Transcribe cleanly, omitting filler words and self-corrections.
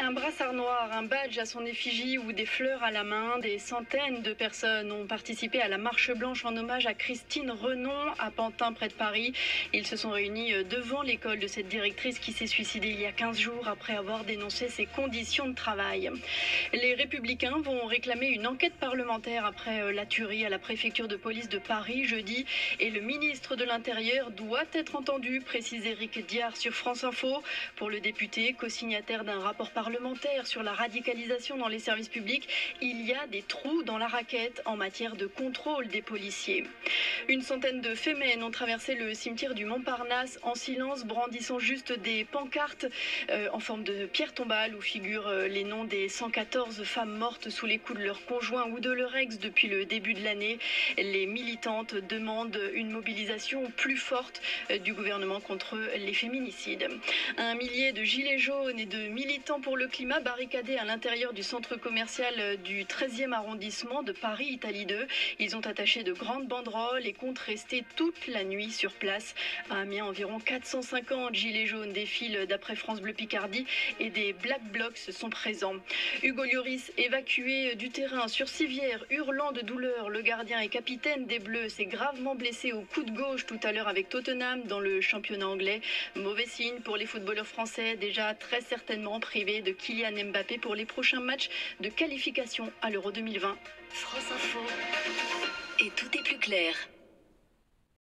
Un brassard noir, un badge à son effigie ou des fleurs à la main, des centaines de personnes ont participé à la marche blanche en hommage à Christine Renon à Pantin près de Paris. Ils se sont réunis devant l'école de cette directrice qui s'est suicidée il y a 15 jours après avoir dénoncé ses conditions de travail. Les Républicains vont réclamer une enquête parlementaire après la tuerie à la préfecture de police de Paris jeudi et le ministre de l'Intérieur doit être entendu, précise Éric Diard sur France Info. Pour le député, co-signataire d'un rapport parlementaire sur la radicalisation dans les services publics, il y a des trous dans la raquette en matière de contrôle des policiers. Une centaine de Fémènes ont traversé le cimetière du Montparnasse en silence, brandissant juste des pancartes en forme de pierre tombale où figurent les noms des 114 femmes mortes sous les coups de leur conjoint ou de leur ex depuis le début de l'année. Les militantes demandent une mobilisation plus forte du gouvernement contre les féminicides. Un millier de gilets jaunes et de militants pour le climat barricadés à l'intérieur du centre commercial du 13e arrondissement de Paris, Italie 2. Ils ont attaché de grandes banderoles et comptent rester toute la nuit sur place. À Amiens, environ 450 gilets jaunes défilent d'après France Bleu Picardie et des Black Blocs sont présents. Hugo Lloris, évacué du terrain sur civière, hurlant de douleur. Le gardien et capitaine des Bleus s'est gravement blessé au coude gauche tout à l'heure avec Tottenham dans le championnat anglais. Mauvais signe pour les footballeurs français, déjà très certainement privés de Kylian Mbappé pour les prochains matchs de qualification à l'Euro 2020. France Info. Et tout est plus clair.